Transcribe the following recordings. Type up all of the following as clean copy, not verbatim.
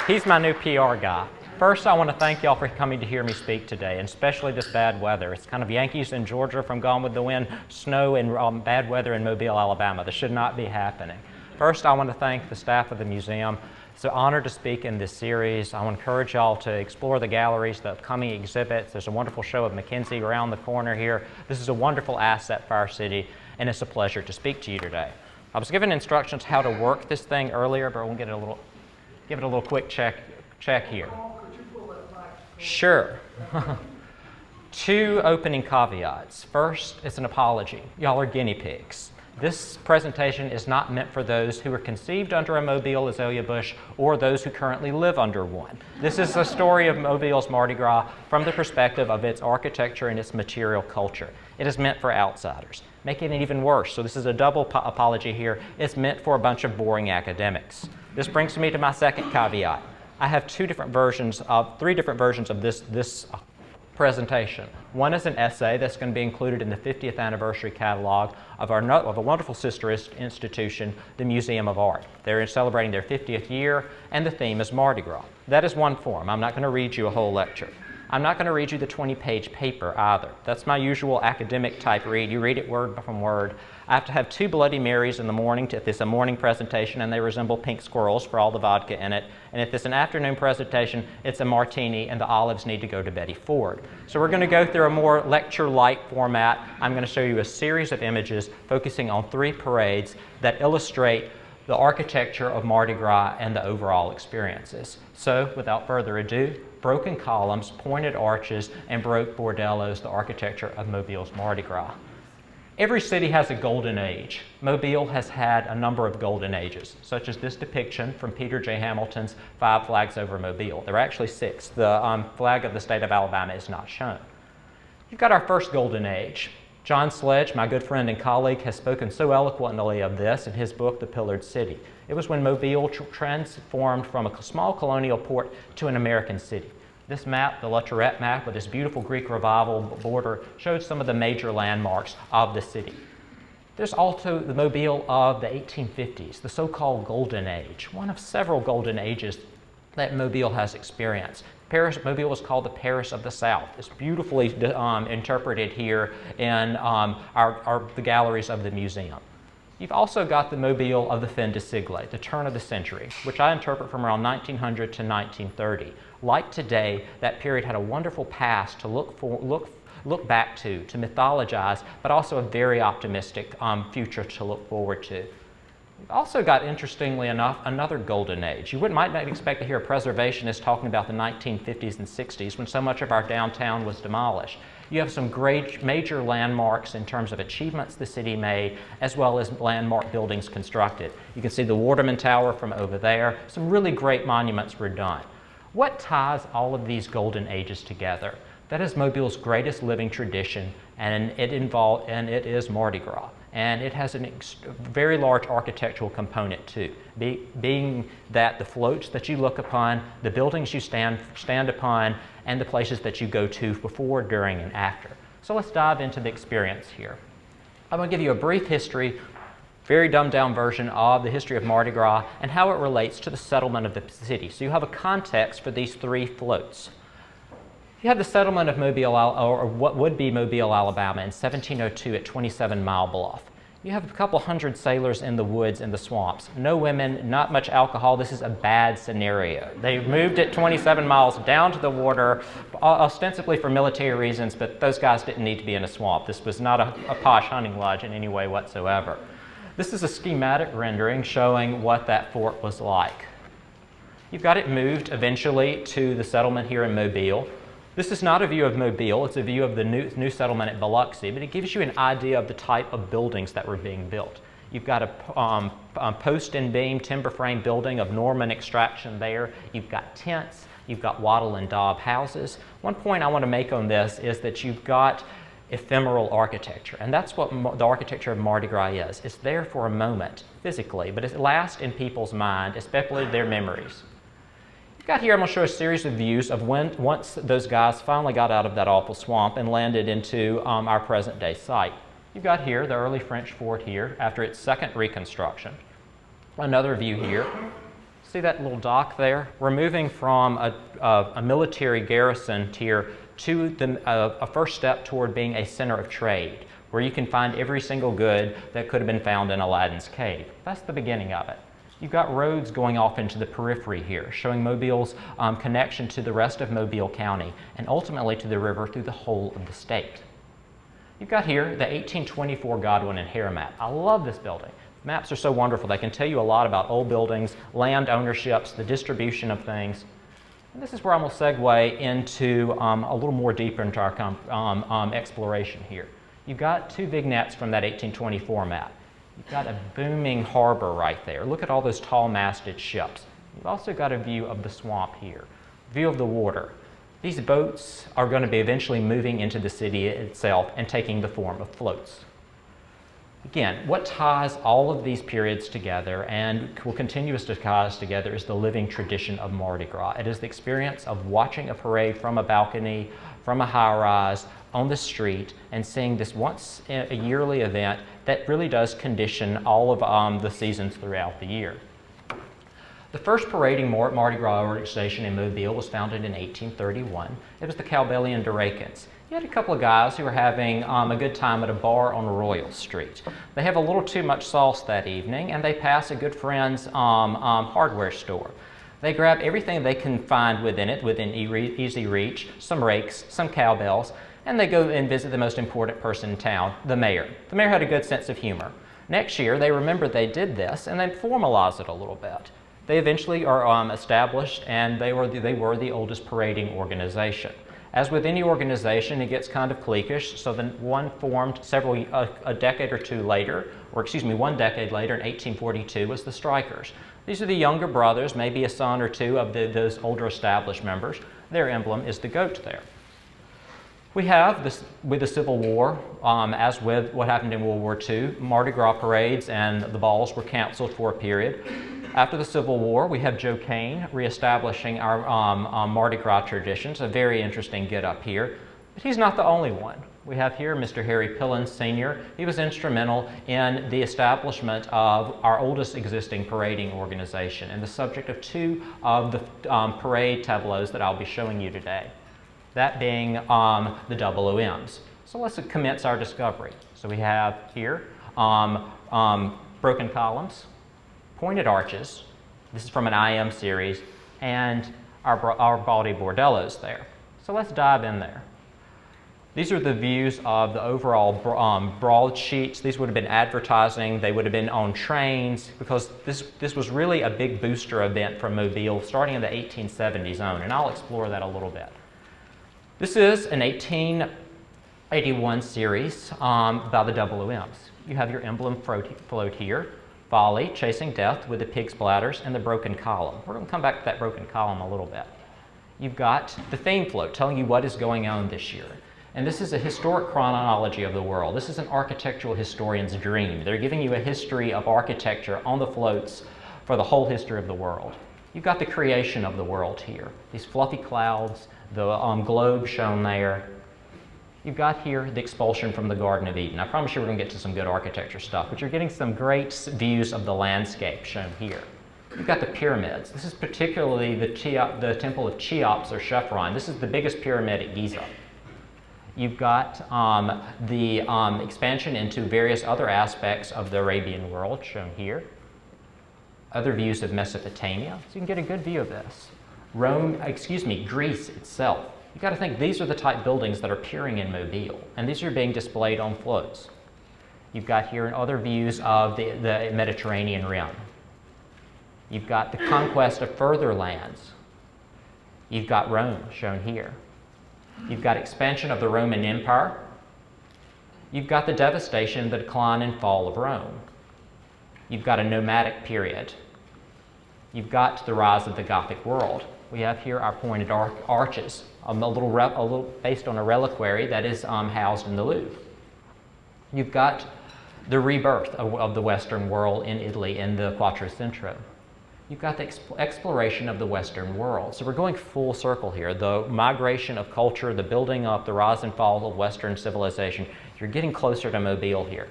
He's my new PR guy. First, I want to thank y'all for coming to hear me speak today, and especially this bad weather. It's kind of Yankees in Georgia from Gone with the Wind, snow and bad weather in Mobile, Alabama. This should not be happening. First, I want to thank the staff of the museum. It's an honor to speak in this series. I want to encourage y'all to explore the galleries, the upcoming exhibits. There's a wonderful show of Mackenzie around the corner here. This is a wonderful asset for our city, and it's a pleasure to speak to you today. I was given instructions how to work this thing earlier, but we'll give it a little quick check here. Sure. 2 opening caveats. First, it's an apology. Y'all are guinea pigs. This presentation is not meant for those who were conceived under a Mobile azalea bush or those who currently live under one. This is a story of Mobile's Mardi Gras from the perspective of its architecture and its material culture. It is meant for outsiders, making it even worse. So this is a double apology here. It's meant for a bunch of boring academics. This brings me to my second caveat. I have 3 different versions of this presentation. One is an essay that's going to be included in the 50th anniversary catalog of a wonderful sister institution, the Museum of Art. They're celebrating their 50th year, and the theme is Mardi Gras. That is one form. I'm not going to read you a whole lecture. I'm not going to read you the 20-page paper either. That's my usual academic type read. You read it word from word. I have to have 2 Bloody Marys in the morning if it's a morning presentation and they resemble pink squirrels for all the vodka in it. And if it's an afternoon presentation, it's a martini and the olives need to go to Betty Ford. So we're going to go through a more lecture-like format. I'm going to show you a series of images focusing on 3 parades that illustrate the architecture of Mardi Gras and the overall experiences. So without further ado, broken columns, pointed arches, and broke bordellos, the architecture of Mobile's Mardi Gras. Every city has a golden age. Mobile has had a number of golden ages, such as this depiction from Peter J. Hamilton's 5 Flags Over Mobile. There are actually 6. The flag of the state of Alabama is not shown. You've got our first golden age. John Sledge, my good friend and colleague, has spoken so eloquently of this in his book, The Pillared City. It was when Mobile transformed from a small colonial port to an American city. This map, the La Tourette map, with this beautiful Greek Revival border, shows some of the major landmarks of the city. There's also the Mobile of the 1850s, the so-called Golden Age, one of several golden ages that Mobile has experienced. Mobile was called the Paris of the South. It's beautifully interpreted here in the galleries of the museum. You've also got the Mobile of the fin de siècle, the turn of the century, which I interpret from around 1900 to 1930. Like today, that period had a wonderful past to look back to mythologize, but also a very optimistic future to look forward to. We've also got, interestingly enough, another golden age. You might not expect to hear a preservationist talking about the 1950s and 60s when so much of our downtown was demolished. You have some great major landmarks in terms of achievements the city made, as well as landmark buildings constructed. You can see the Waterman Tower from over there. Some really great monuments were done. What ties all of these golden ages together? That is Mobile's greatest living tradition, and it is Mardi Gras. And it has a very large architectural component too, being that the floats that you look upon, the buildings you stand upon, and the places that you go to before, during, and after. So let's dive into the experience here. I'm going to give you a brief history, very dumbed down version of the history of Mardi Gras and how it relates to the settlement of the city. So you have a context for these 3 floats. You have the settlement of Mobile, or what would be Mobile, Alabama in 1702 at 27 Mile Bluff. You have a couple hundred sailors in the woods and the swamps. No women, not much alcohol. This is a bad scenario. They moved it 27 miles down to the water, ostensibly for military reasons, but those guys didn't need to be in a swamp. This was not a posh hunting lodge in any way whatsoever. This is a schematic rendering showing what that fort was like. You've got it moved eventually to the settlement here in Mobile. This is not a view of Mobile, it's a view of the new settlement at Biloxi, but it gives you an idea of the type of buildings that were being built. You've got a post and beam timber frame building of Norman extraction there. You've got tents, you've got wattle and daub houses. One point I want to make on this is that you've got ephemeral architecture, and that's what the architecture of Mardi Gras is. It's there for a moment, physically, but it lasts in people's mind, especially their memories. Got here, I'm going to show a series of views of once those guys finally got out of that awful swamp and landed into our present day site. You've got here the early French fort here after its second reconstruction. Another view here. See that little dock there? We're moving from a military garrison tier to a first step toward being a center of trade, where you can find every single good that could have been found in Aladdin's cave. That's the beginning of it. You've got roads going off into the periphery here, showing Mobile's connection to the rest of Mobile County and ultimately to the river through the whole of the state. You've got here the 1824 Godwin and Hare map. I love this building. Maps are so wonderful. They can tell you a lot about old buildings, land ownerships, the distribution of things. And this is where I'm going to segue into a little more deeper into our exploration here. You've got two vignettes from that 1824 map. You've got a booming harbor right there. Look at all those tall masted ships. You've also got a view of the swamp here, view of the water. These boats are going to be eventually moving into the city itself and taking the form of floats. Again, what ties all of these periods together and will continue to tie us together is the living tradition of Mardi Gras. It is the experience of watching a parade from a balcony, from a high-rise, on the street, and seeing this once a yearly event that really does condition all of the seasons throughout the year. The first parading Mardi Gras organization in Mobile was founded in 1831. It was the Cowbellian Durakins. You had a couple of guys who were having a good time at a bar on Royal Street. They have a little too much sauce that evening, and they pass a good friend's hardware store. They grab everything they can find within it, within easy reach, some rakes, some cowbells, and they go and visit the most important person in town, the mayor. The mayor had a good sense of humor. Next year, they remembered they did this, and they formalized it a little bit. They eventually are established, and they were the oldest parading organization. As with any organization, it gets kind of cliquish, so then one formed a decade or two later, or excuse me, 1 decade later in 1842 was the Strikers. These are the younger brothers, maybe a son or two of those older established members. Their emblem is the goat there. We have, with the Civil War, as with what happened in World War II, Mardi Gras parades and the balls were canceled for a period. After the Civil War, we have Joe Kane reestablishing our Mardi Gras traditions, a very interesting get-up here. But he's not the only one. We have here Mr. Harry Pillins Sr. He was instrumental in the establishment of our oldest existing parading organization and the subject of 2 of the parade tableaus that I'll be showing you today, that being the double OMs. So let's commence our discovery. So we have here broken columns, pointed arches. This is from an IM series, and our bawdy bordellos there. So let's dive in there. These are the views of the overall broadsheets. These would have been advertising. They would have been on trains, because this was really a big booster event for Mobile starting in the 1870s on, and I'll explore that a little bit. This is an 1881 series by the double OMs. You have your emblem float here, Folly, Chasing Death with the pig's bladders, and the broken column. We're going to come back to that broken column a little bit. You've got the theme float telling you what is going on this year. And this is a historic chronology of the world. This is an architectural historian's dream. They're giving you a history of architecture on the floats for the whole history of the world. You've got the creation of the world here. These fluffy clouds, the globe shown there. You've got here the expulsion from the Garden of Eden. I promise you we're going to get to some good architecture stuff, but you're getting some great views of the landscape shown here. You've got the pyramids. This is particularly the temple of Cheops or Chephren. This is the biggest pyramid at Giza. You've got the expansion into various other aspects of the Arabian world shown here. Other views of Mesopotamia, so you can get a good view of this. Greece itself. You've got to think these are the type buildings that are appearing in Mobile, and these are being displayed on floats. You've got here other views of the Mediterranean rim. You've got the conquest of further lands. You've got Rome shown here. You've got expansion of the Roman Empire. You've got the devastation, the decline and fall of Rome. You've got a nomadic period. You've got the rise of the Gothic world. We have here our pointed arches, a little based on a reliquary that is housed in the Louvre. You've got the rebirth of the Western world in Italy in the Quattrocento. You've got the exploration of the Western world. So we're going full circle here. The migration of culture, the building up, the rise and fall of Western civilization. You're getting closer to Mobile here.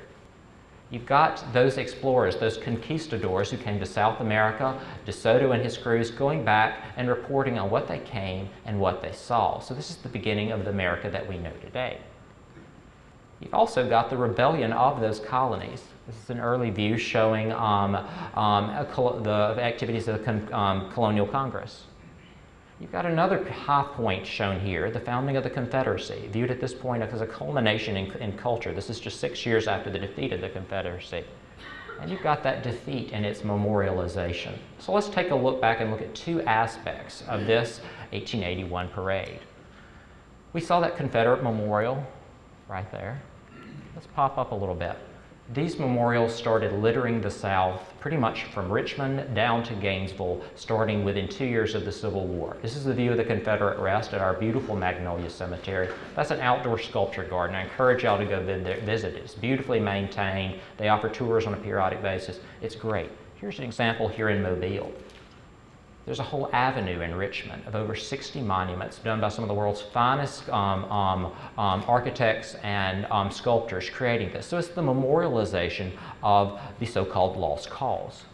You've got those explorers, those conquistadors who came to South America, De Soto and his crews, going back and reporting on what they came and what they saw. So this is the beginning of the America that we know today. You've also got the rebellion of those colonies. This is an early view showing the activities of the Colonial Congress. You've got another high point shown here, the founding of the Confederacy, viewed at this point as a culmination in culture. This is just 6 years after the defeat of the Confederacy. And you've got that defeat and its memorialization. So let's take a look back and look at two aspects of this 1881 parade. We saw that Confederate memorial right there. Let's pop up a little bit. These memorials started littering the South pretty much from Richmond down to Gainesville, starting within 2 years of the Civil War. This is the view of the Confederate rest at our beautiful Magnolia Cemetery. That's an outdoor sculpture garden. I encourage y'all to go visit it. It's beautifully maintained. They offer tours on a periodic basis. It's great. Here's an example here in Mobile. There's a whole avenue in Richmond of over 60 monuments done by some of the world's finest architects and sculptors creating this. So it's the memorialization of the so-called lost cause.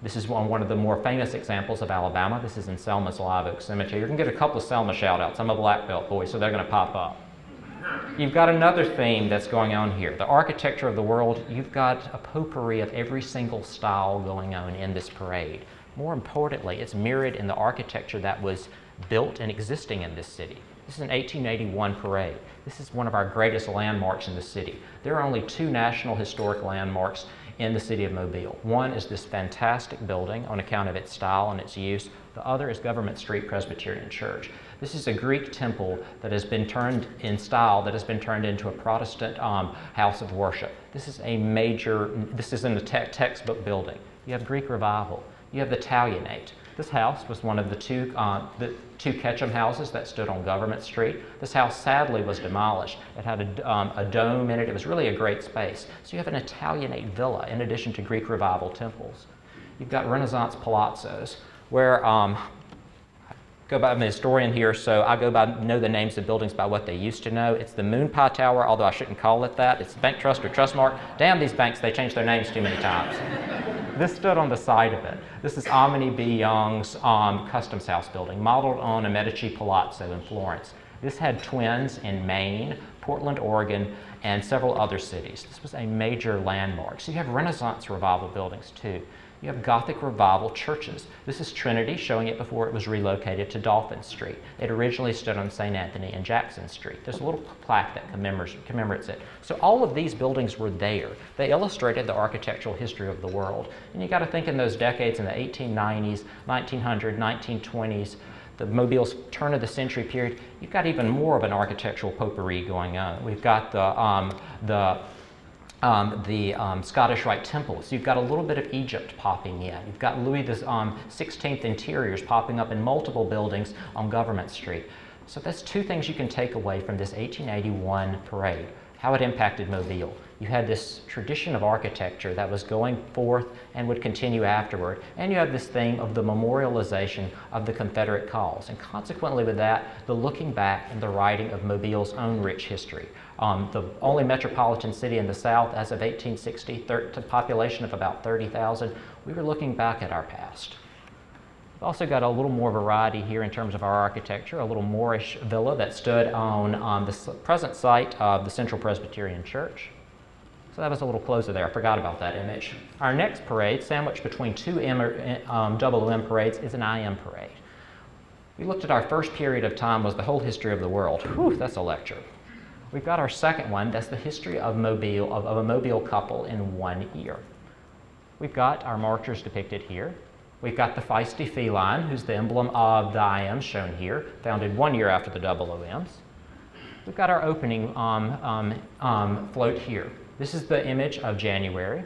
This is one of the more famous examples of Alabama. This is in Selma's Live Oak Cemetery. You're going to get a couple of Selma shout-outs. I'm a black belt boy, so they're going to pop up. You've got another theme that's going on here. The architecture of the world, you've got a potpourri of every single style going on in this parade. More importantly, it's mirrored in the architecture that was built and existing in this city. This is an 1881 parade. This is one of our greatest landmarks in the city. There are only two National Historic Landmarks in the city of Mobile. One is this fantastic building on account of its style and its use. The other is Government Street Presbyterian Church. This is a Greek temple that has been turned in style, that has been turned into a Protestant house of worship. This is in a textbook building. You have Greek Revival. You have the Italianate. This house was one of the two Ketchum houses that stood on Government Street. This house sadly was demolished. It had a dome in it. It was really a great space. So you have an Italianate villa in addition to Greek Revival temples. You've got Renaissance palazzos where I'm a historian here, so I know the names of buildings by what they used to know. It's the Moon Pie Tower, although I shouldn't call it that. It's the Bank Trust or Trustmark. Damn these banks, they change their names too many times. This stood on the side of it. This is Amini B. Young's Customs House building, modeled on a Medici Palazzo in Florence. This had twins in Maine, Portland, Oregon, and several other cities. This was a major landmark. So you have Renaissance Revival buildings too. You have Gothic Revival churches. This is Trinity, showing it before it was relocated to Dolphin Street. It originally stood on St. Anthony and Jackson Street. There's a little plaque that commemorates it. So all of these buildings were there. They illustrated the architectural history of the world. And you got to think in those decades in the 1890s, 1900s, 1920s, the Mobile's turn of the century period, you've got even more of an architectural potpourri going on. We've got the Scottish Rite temples. You've got a little bit of Egypt popping in. You've got Louis XVI interiors popping up in multiple buildings on Government Street. So that's two things you can take away from this 1881 parade, how it impacted Mobile. You had this tradition of architecture that was going forth and would continue afterward, and you have this theme of the memorialization of the Confederate cause, and consequently with that, the looking back and the writing of Mobile's own rich history. The only metropolitan city in the South as of 1860, a population of about 30,000, we were looking back at our past. We've also got a little more variety here in terms of our architecture, a little Moorish villa that stood on the present site of the Central Presbyterian Church. So that was a little closer there. I forgot about that image. Our next parade, sandwiched between two WM parades, is an IM parade. We looked at our first period of time was the whole history of the world. Whew, that's a lecture. We've got our second one, that's the history of Mobile, of a Mobile couple in 1 year. We've got our marchers depicted here. We've got the feisty feline, who's the emblem of the IM shown here, founded 1 year after the OOMs. We've got our opening float here. This is the image of January.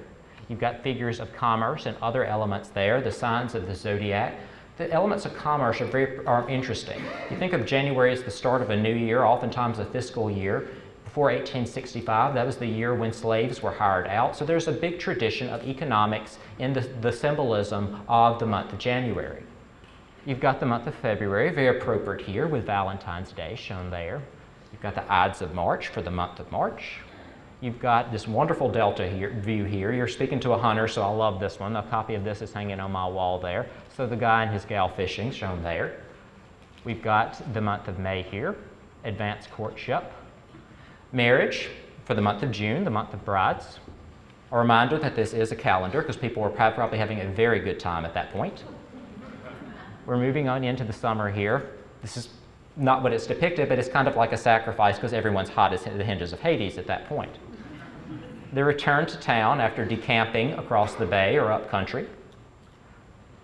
You've got figures of commerce and other elements there, the signs of the zodiac. The elements of commerce are interesting. You think of January as the start of a new year, oftentimes a fiscal year. Before 1865, that was the year when slaves were hired out. So there's a big tradition of economics in the symbolism of the month of January. You've got the month of February, very appropriate here with Valentine's Day shown there. You've got the Ides of March for the month of March. You've got this wonderful delta view here. You're speaking to a hunter, so I love this one. A copy of this is hanging on my wall there. So the guy and his gal fishing shown there. We've got the month of May here, advanced courtship. Marriage for the month of June, the month of brides. A reminder that this is a calendar because people were probably having a very good time at that point. We're moving on into the summer here. This is not what it's depicted, but it's kind of like a sacrifice because everyone's hot as the hinges of Hades at that point. The return to town after decamping across the bay or up country.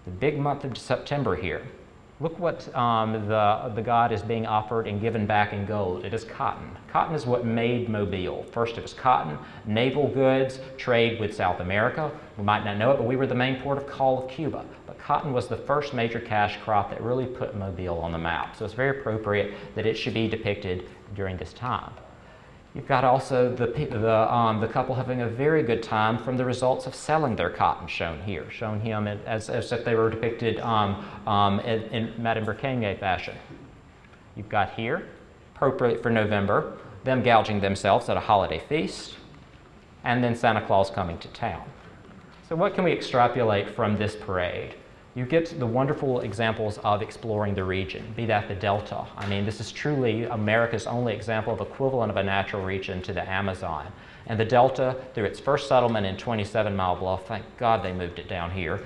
The big month of September here. Look what the god is being offered and given back in gold. It is cotton. Cotton is what made Mobile. First it was cotton, naval goods, trade with South America. We might not know it, but we were the main port of call of Cuba. But cotton was the first major cash crop that really put Mobile on the map. So it's very appropriate that it should be depicted during this time. You've got also the couple having a very good time from the results of selling their cotton shown here, showing him as if they were depicted in Madame Bricanier fashion. You've got here, appropriate for November, them gouging themselves at a holiday feast, and then Santa Claus coming to town. So what can we extrapolate from this parade? You get the wonderful examples of exploring the region, be that the Delta. I mean, this is truly America's only example of equivalent of a natural region to the Amazon. And the Delta, through its first settlement in 27 Mile Bluff, thank God they moved it down here,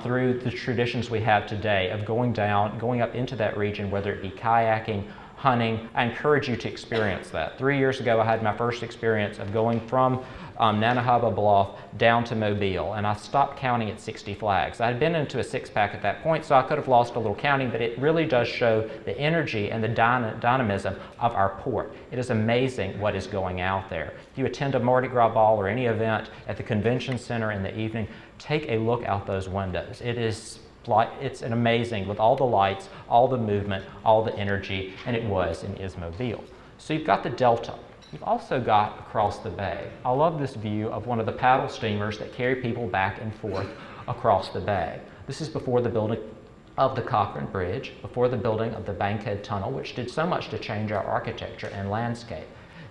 through the traditions we have today of going up into that region, whether it be kayaking, hunting. I encourage you to experience that. 3 years ago, I had my first experience of going from Nanahaga Bluff down to Mobile, and I stopped counting at 60 flags. I had been into a six-pack at that point, so I could have lost a little counting, but it really does show the energy and the dynamism of our port. It is amazing what is going out there. If you attend a Mardi Gras ball or any event at the convention center in the evening, take a look out those windows. It's an amazing, with all the lights, all the movement, all the energy, and it was and is Mobile. So you've got the Delta. You've also got across the bay. I love this view of one of the paddle steamers that carry people back and forth across the bay. This is before the building of the Cochrane Bridge, before the building of the Bankhead Tunnel, which did so much to change our architecture and landscape.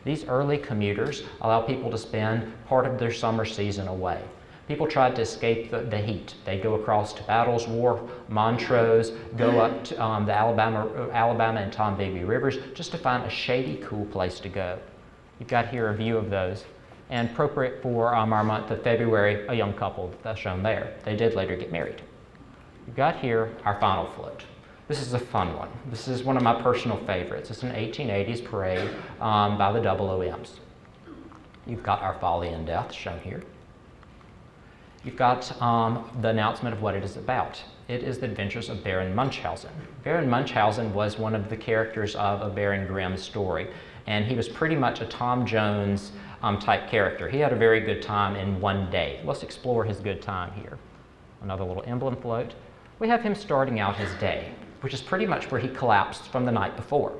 These early commuters allow people to spend part of their summer season away. People tried to escape the heat. They go across to Battles Wharf, Montrose, go up to the Alabama and Tombigbee rivers just to find a shady, cool place to go. You've got here a view of those. And appropriate for our month of February, a young couple that's shown there. They did later get married. You've got here our final float. This is a fun one. This is one of my personal favorites. It's an 1880s parade by the OOMs. You've got our Folly and Death shown here. You've got the announcement of what it is about. It is the adventures of Baron Munchausen. Baron Munchausen was one of the characters of a Baron Grimm story, and he was pretty much a Tom Jones type character. He had a very good time in one day. Let's explore his good time here. Another little emblem float. We have him starting out his day, which is pretty much where he collapsed from the night before.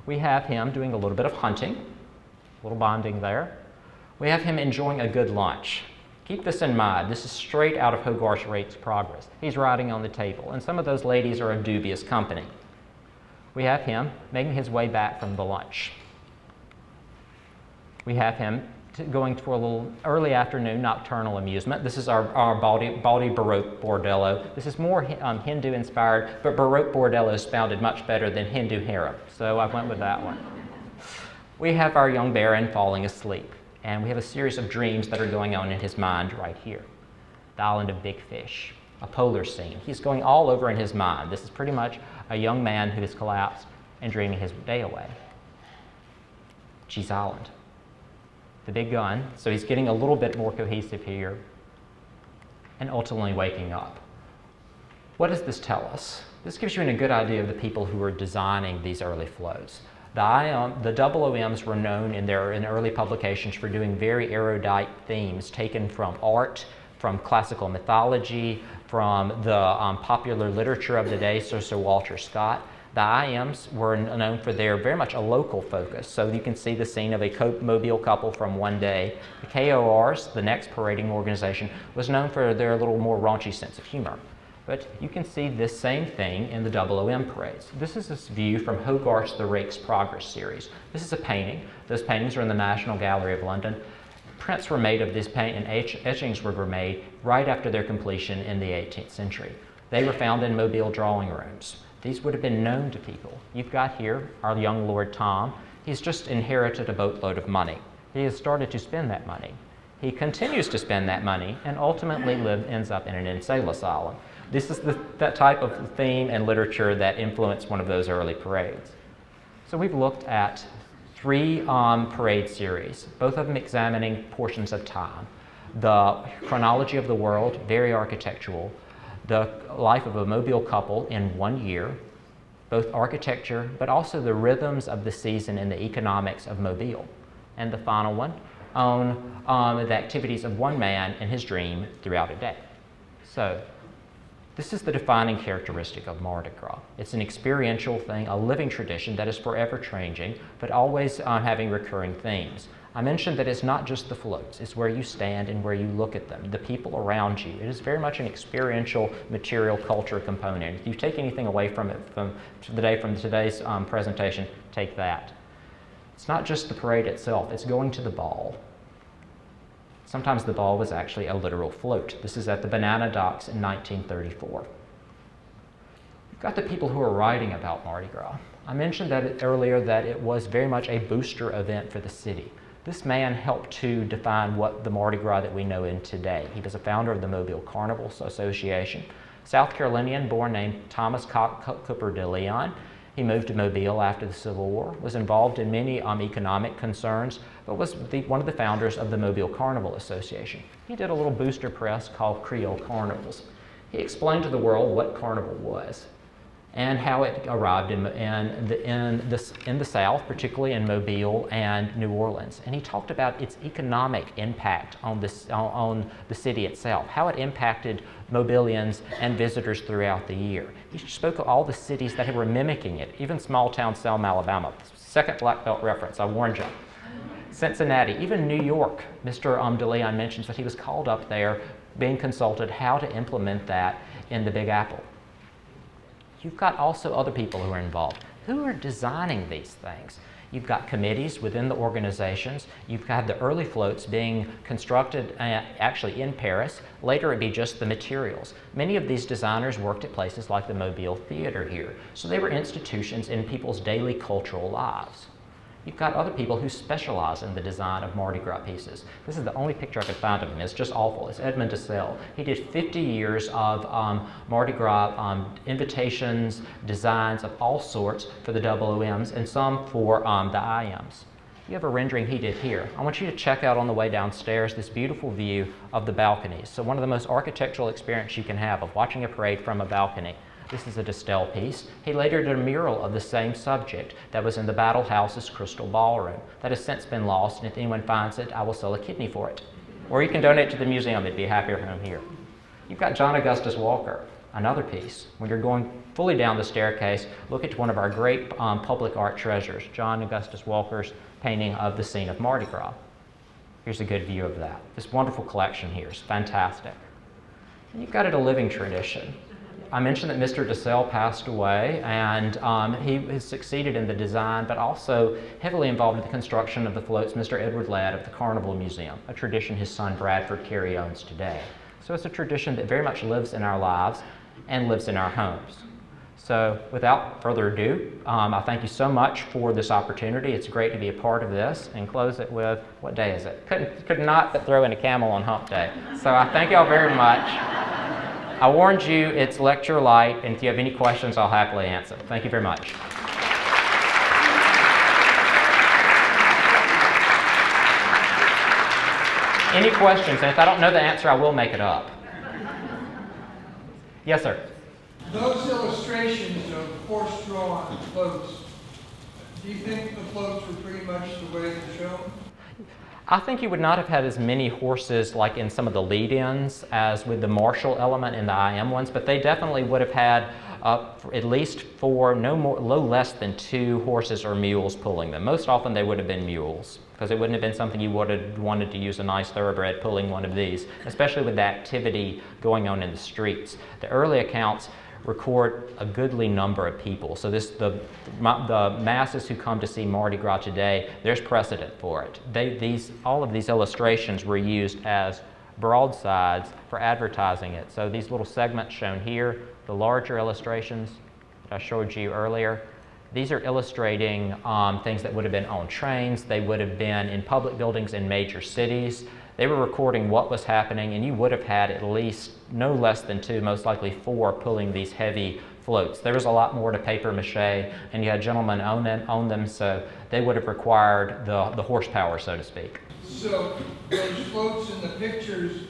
We have him doing a little bit of hunting, a little bonding there. We have him enjoying a good lunch. Keep this in mind. This is straight out of Hogarth's Rates Progress. He's writing on the table, and some of those ladies are of dubious company. We have him making his way back from the lunch. We have him going for a little early afternoon nocturnal amusement. This is our Baldy Baroque Bordello. This is more Hindu inspired, but Baroque Bordello sounded much better than Hindu harem, so I went with that one. We have our young Baron falling asleep, and we have a series of dreams that are going on in his mind right here. The island of Big Fish, a polar scene. He's going all over in his mind. This is pretty much a young man who has collapsed and dreaming his day away. Cheese Island, the big gun, so he's getting a little bit more cohesive here, and ultimately waking up. What does this tell us? This gives you a good idea of the people who were designing these early flows. The OOMs were known in early publications for doing very erudite themes taken from art, from classical mythology, from the popular literature of the day, so Sir Walter Scott. The IMs were known for their very much a local focus, so you can see the scene of a Mobile couple from one day. The KORs, the next parading organization, was known for their little more raunchy sense of humor. But you can see this same thing in the OOM parades. This is this view from Hogarth's The Rake's Progress series. This is a painting. Those paintings are in the National Gallery of London. Prints were made of this paint and etchings were made right after their completion in the 18th century. They were found in Mobile drawing rooms. These would have been known to people. You've got here our young Lord Tom. He's just inherited a boatload of money. He has started to spend that money. He continues to spend that money and ultimately ends up in an insane asylum. This is that type of theme and literature that influenced one of those early parades. So we've looked at 3 parade series, both of them examining portions of time. The chronology of the world, very architectural. The life of a Mobile couple in 1 year, both architecture, but also the rhythms of the season and the economics of Mobile. And the final one on the activities of one man and his dream throughout a day. So this is the defining characteristic of Mardi Gras. It's an experiential thing, a living tradition that is forever changing, but always having recurring themes. I mentioned that it's not just the floats, it's where you stand and where you look at them, the people around you. It is very much an experiential material culture component. If you take anything away from it from today's presentation, take that. It's not just the parade itself, it's going to the ball. Sometimes the ball was actually a literal float. This is at the Banana Docks in 1934. You've got the people who are writing about Mardi Gras. I mentioned that earlier that it was very much a booster event for the city. This man helped to define what the Mardi Gras that we know in today. He was a founder of the Mobile Carnival Association. South Carolinian born named Thomas Cooper de Leon. He moved to Mobile after the Civil War, was involved in many economic concerns, but was one of the founders of the Mobile Carnival Association. He did a little booster press called Creole Carnivals. He explained to the world what carnival was and how it arrived in the South, particularly in Mobile and New Orleans. And he talked about its economic impact on the city itself, how it impacted Mobilians and visitors throughout the year. He spoke of all the cities that were mimicking it, even small town Selma, Alabama. Second black belt reference, I warned you. Cincinnati, even New York. Mr. De Leon mentions that he was called up there being consulted how to implement that in the Big Apple. You've got also other people who are involved. Who are designing these things? You've got committees within the organizations. You've got the early floats being constructed actually in Paris. Later it'd be just the materials. Many of these designers worked at places like the Mobile Theater here. So they were institutions in people's daily cultural lives. You've got other people who specialize in the design of Mardi Gras pieces. This is the only picture I could find of him. It's just awful. It's Edmond Dessel. He did 50 years of Mardi Gras invitations, designs of all sorts for the OOMs and some for the IMs. You have a rendering he did here. I want you to check out on the way downstairs this beautiful view of the balconies. So one of the most architectural experiences you can have of watching a parade from a balcony. This is a Destelle piece. He later did a mural of the same subject that was in the Battle House's Crystal Ballroom. That has since been lost, and if anyone finds it, I will sell a kidney for it. Or you can donate to the museum. It'd be happier for him here. You've got John Augustus Walker, another piece. When you're going fully down the staircase, look at one of our great public art treasures, John Augustus Walker's painting of the scene of Mardi Gras. Here's a good view of that. This wonderful collection here is fantastic. And you've got it a living tradition. I mentioned that Mr. Dessel passed away, and he has succeeded in the design, but also heavily involved in the construction of the floats, Mr. Edward Ladd of the Carnival Museum, a tradition his son Bradford Carey owns today. So it's a tradition that very much lives in our lives and lives in our homes. So without further ado, I thank you so much for this opportunity. It's great to be a part of this, and close it with, what day is it? Could not but throw in a camel on hump day. So I thank y'all very much. I warned you, it's lecture light, and if you have any questions, I'll happily answer. Thank you very much. Any questions? And if I don't know the answer, I will make it up. Yes, sir. Those illustrations of horse-drawn floats, do you think the floats were pretty much the way they're shown? I think you would not have had as many horses like in some of the lead-ins as with the martial element in the IM ones, but they definitely would have had up for at least 4, no less than 2 horses or mules pulling them. Most often they would have been mules, because it wouldn't have been something you would have wanted to use a nice thoroughbred pulling one of these, especially with the activity going on in the streets. The early accounts record a goodly number of people. So the masses who come to see Mardi Gras today, there's precedent for it. All of these illustrations were used as broadsides for advertising it. So these little segments shown here, the larger illustrations that I showed you earlier, these are illustrating things that would have been on trains. They would have been in public buildings in major cities. They were recording what was happening, and you would have had at least no less than 2, most likely 4, pulling these heavy floats. There was a lot more to paper mache, and you had gentlemen own them, so they would have required the horsepower, so to speak. So those floats in the pictures,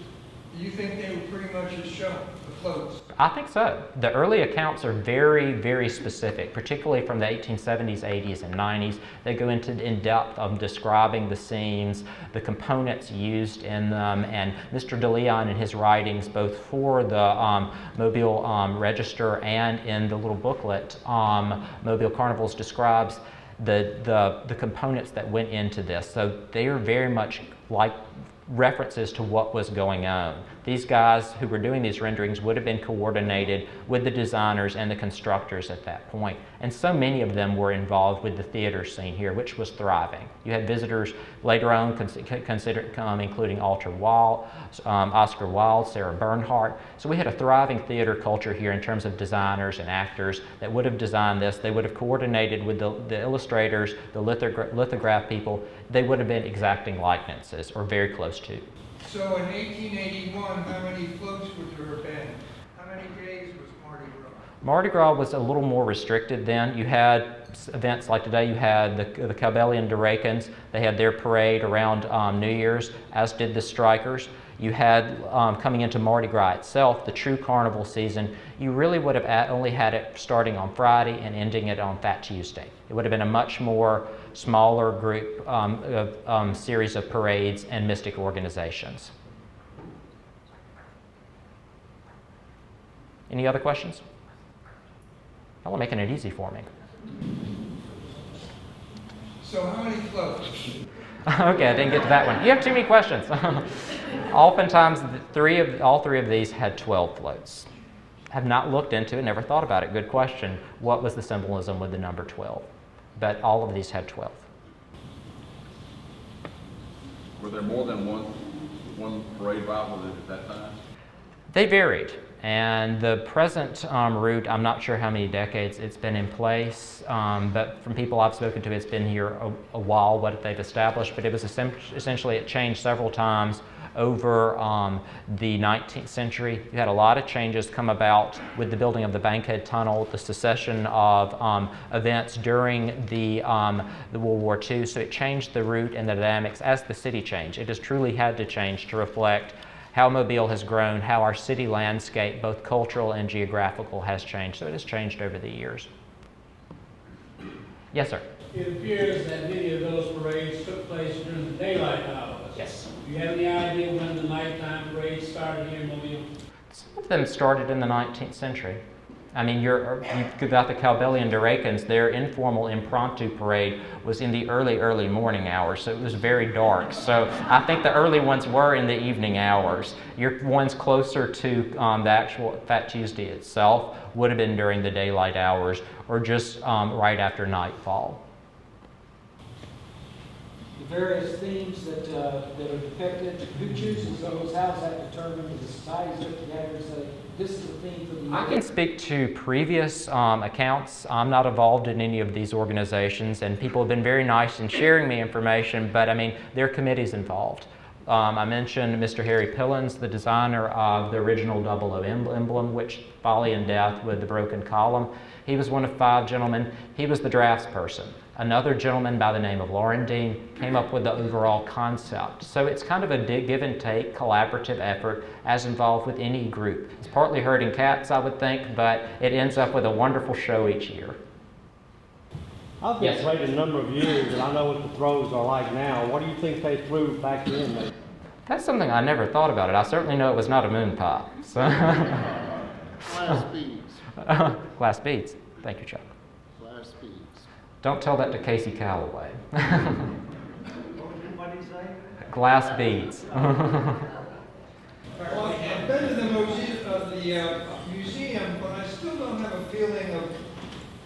do you think they were pretty much as shown, the floats? I think so. The early accounts are very, very specific, particularly from the 1870s, 80s, and 90s. They go into in depth of describing the scenes, the components used in them, and Mr. De Leon in his writings, both for the Mobile Register and in the little booklet, Mobile Carnivals, describes the components that went into this. So they are very much like references to what was going on. These guys who were doing these renderings would have been coordinated with the designers and the constructors at that point. And so many of them were involved with the theater scene here, which was thriving. You had visitors later on including Oscar Wilde, Sarah Bernhardt. So we had a thriving theater culture here in terms of designers and actors that would have designed this. They would have coordinated with the illustrators, the lithograph people. They would have been exacting likenesses, or very close to. So in 1881, how many floats would there have been? How many days was Mardi Gras? Mardi Gras was a little more restricted then. You had events like today. You had the Cabellian Durakins. They had their parade around New Year's, as did the Strikers. You had, coming into Mardi Gras itself, the true carnival season, you really would have only had it starting on Friday and ending it on Fat Tuesday. It would have been a much more smaller group series of parades and mystic organizations. Any other questions? Y'all are making it easy for me. So how many floats? Okay, I didn't get to that one. You have too many questions. Oftentimes, all three of these had 12 floats. Have not looked into it, never thought about it. Good question. What was the symbolism with the number 12? But all of these had 12. Were there more than one parade route at that time? They varied. And the present route, I'm not sure how many decades it's been in place, but from people I've spoken to, it's been here a while, what they've established, but it was essentially, it changed several times over the 19th century. You had a lot of changes come about with the building of the Bankhead Tunnel, the succession of events during the World War II, so it changed the route and the dynamics as the city changed. It has truly had to change to reflect how Mobile has grown, how our city landscape, both cultural and geographical, has changed. So it has changed over the years. Yes, sir? It appears that many of those parades took place during the daylight hours. Yes. Do you have any idea when the nighttime parades started here in Mobile? Some of them started in the 19th century. I mean, you've got the Cabellian Durakins, their informal impromptu parade was in the early morning hours, so it was very dark. So I think the early ones were in the evening hours. Your ones closer to the actual Fat Tuesday itself would have been during the daylight hours or just right after nightfall. The various themes that are depicted, who chooses those? How is that determined? The societies put together and say, this is the theme for the year? I can speak to previous accounts. I'm not involved in any of these organizations, and people have been very nice in sharing me information, but I mean, there are committees involved. I mentioned Mr. Harry Pillins, the designer of the original 00 emblem, which Folly and Death with the broken column. He was one of 5 gentlemen. He was the drafts person. Another gentleman by the name of Laurendine came up with the overall concept. So it's kind of a give and take collaborative effort as involved with any group. It's partly herding cats, I would think, but it ends up with a wonderful show each year. I've been played a number of years, and I know what the throws are like now. What do you think they threw back then? That's something I never thought about it. I certainly know it was not a moon pie. So. Glass beads. Thank you, Chuck. Glass beads. Don't tell that to Casey Calloway. What did you say? Glass beads. Well, I've been to the museum, but I still don't have a feeling of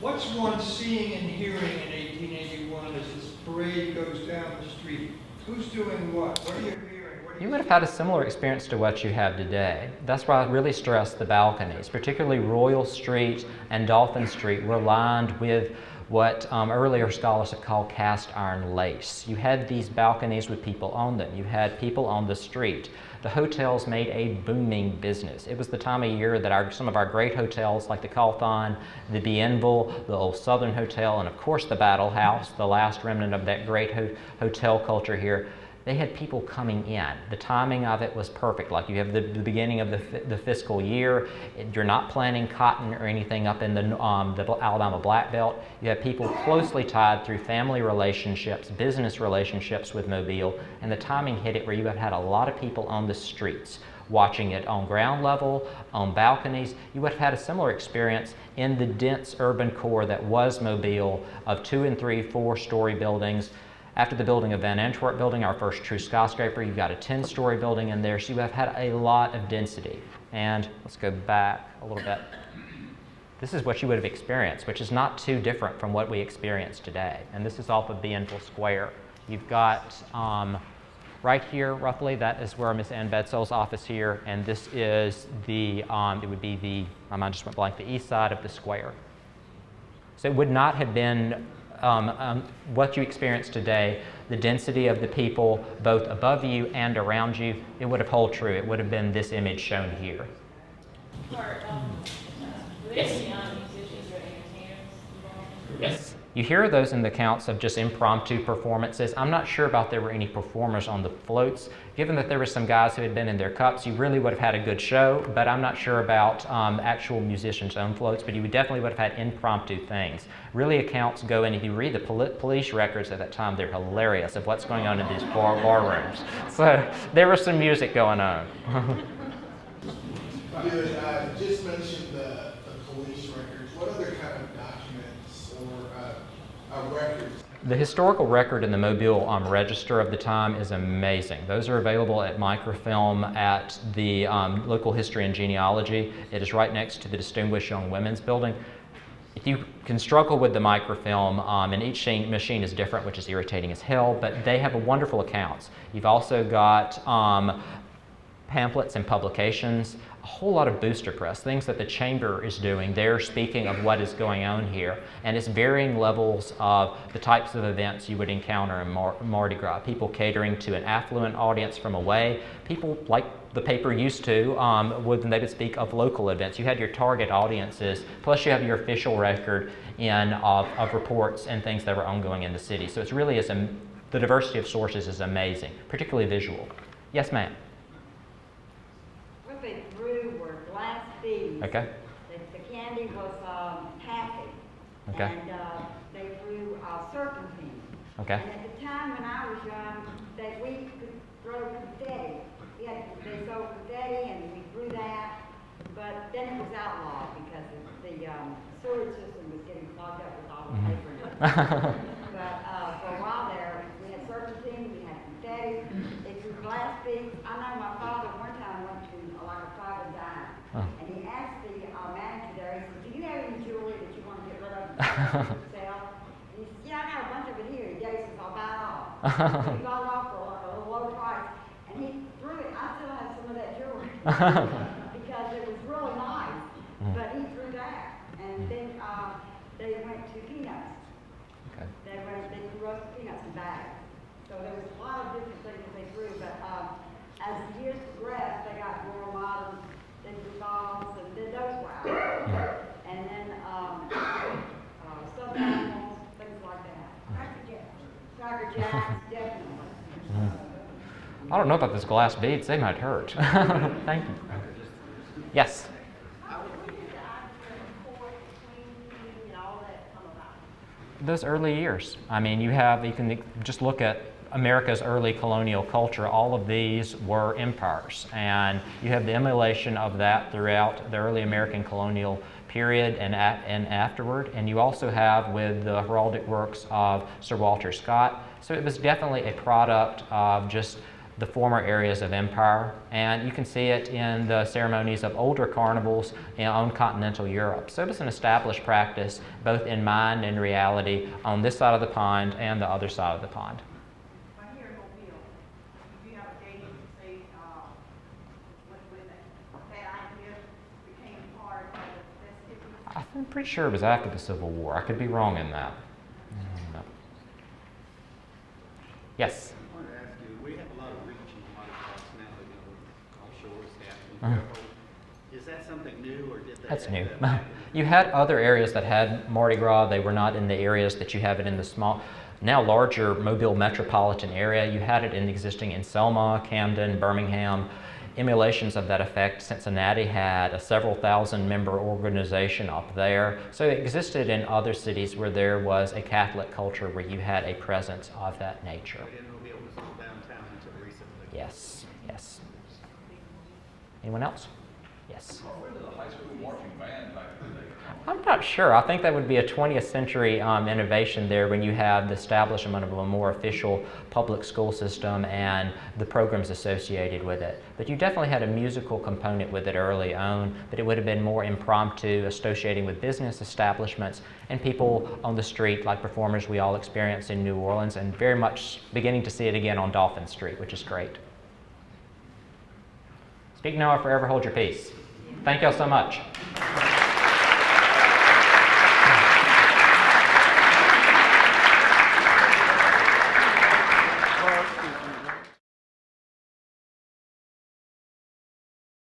what's one seeing and hearing in 1881 as this parade goes down the street. Who's doing what? What are you hearing? What are You would have had a similar experience to what you have today. That's why I really stress the balconies, particularly Royal Street and Dolphin Street were lined with what earlier scholars have called cast iron lace. You had these balconies with people on them. You had people on the street. The hotels made a booming business. It was the time of year that some of our great hotels like the Cawthon, the Bienville, the Old Southern Hotel, and of course the Battle House, the last remnant of that great hotel culture here, they had people coming in. The timing of it was perfect. Like you have the beginning of the fiscal year. You're not planting cotton or anything up in the Alabama Black Belt. You have people closely tied through family relationships, business relationships with Mobile, and the timing hit it where you have had a lot of people on the streets watching it on ground level, on balconies. You would have had a similar experience in the dense urban core that was Mobile of 2 and 3, 4-story buildings. After the building of Van Antwerp building, our first true skyscraper, you've got a 10-story building in there, so you have had a lot of density. And let's go back a little bit. This is what you would have experienced, which is not too different from what we experience today. And this is off of Bienville Square. You've got right here, roughly, that is where Miss Ann Bedsoul's office here, and this is the, it would be the, my mind just went blank, the east side of the square. So it would not have been what you experience today, the density of the people both above you and around you, it would have held true. It would have been this image shown here. Were there any musicians or entertainers involved? Yes. You hear those in the accounts of just impromptu performances. I'm not sure about there were any performers on the floats. Given that there were some guys who had been in their cups, you really would have had a good show, but I'm not sure about actual musicians on floats, but you definitely would have had impromptu things. Really accounts go in, if you read the police records at that time, they're hilarious of what's going on in these bar rooms. So there was some music going on. You had just mentioned the police records. What other kind of documents or records? The historical record in the Mobile Register of the time is amazing. Those are available at microfilm at the local history and genealogy. It is right next to the Distinguished Young Women's Building. If you can struggle with the microfilm, and each machine is different, which is irritating as hell, but they have wonderful accounts. You've also got pamphlets and publications, a whole lot of booster press, things that the chamber is doing. They're speaking of what is going on here, and it's varying levels of the types of events you would encounter in Mardi Gras. People catering to an affluent audience from away, people like the paper used to when they would speak of local events. You had your target audiences, plus you have your official record of reports and things that were ongoing in the city. So it's really, the diversity of sources is amazing, particularly visual. Yes, ma'am. What they threw were glass beads. Okay. The candy was taffy. Okay. And they threw serpentine. Okay. And at the time when I was young, we could throw confetti. They sold confetti and we threw that. But then it was outlawed because the sewage system was getting clogged up with all the paper in it. But for a while there, we had serpentine, we had confetti, they threw glass beads. I know my father one time went to like a private diner, and he asked the manager there, he said, "Do you have any jewelry that you want to get rid of and sell?" And he said, "Yeah, I got a bunch of it here." He gave us, "I'll buy it all." So he bought it all for a low price, and he threw it. I still have some of that jewelry because it was really nice, but he threw that. And then they went to peanuts. Okay. They threw roasted peanuts in bags. So there was a lot of different things that they threw, but as the years progressed, they got more modern. They threw bombs, and then those were out. And then stuffed animals, things like that. Cracker Jacks, definitely. I don't know about those glass beads. They might hurt. Thank you. Yes. Those early years. I mean, you can just look at America's early colonial culture, all of these were empires. And you have the emulation of that throughout the early American colonial period and afterward. And you also have with the heraldic works of Sir Walter Scott. So it was definitely a product of just the former areas of empire. And you can see it in the ceremonies of older carnivals on continental Europe. So it was an established practice, both in mind and reality, on this side of the pond and the other side of the pond. Right here in Mobile, do you have a date to say, when that idea became part of the festivities? I'm pretty sure it was after the Civil War. I could be wrong in that. Yes? I wanted to ask you, we have a lot of reaching water crops now, offshore staffing. Is that something new, or did they? That's have new. that back in the- You had other areas that had Mardi Gras. They were not in the areas that you have it in the small, now larger Mobile metropolitan area. You had it existing in Selma, Camden, Birmingham. Emulations of that effect. Cincinnati had a several thousand member organization up there. So it existed in other cities where there was a Catholic culture where you had a presence of that nature. But in Mobile, it was all downtown until recently. Yes, yes. Anyone else? Yes. Where did the high school marching band back in the day come from? I'm not sure. I think that would be a 20th century innovation there when you have the establishment of a more official public school system and the programs associated with it. But you definitely had a musical component with it early on, but it would have been more impromptu, associating with business establishments and people on the street, like performers we all experience in New Orleans, and very much beginning to see it again on Dolphin Street, which is great. Speak now or forever hold your peace. Thank y'all so much.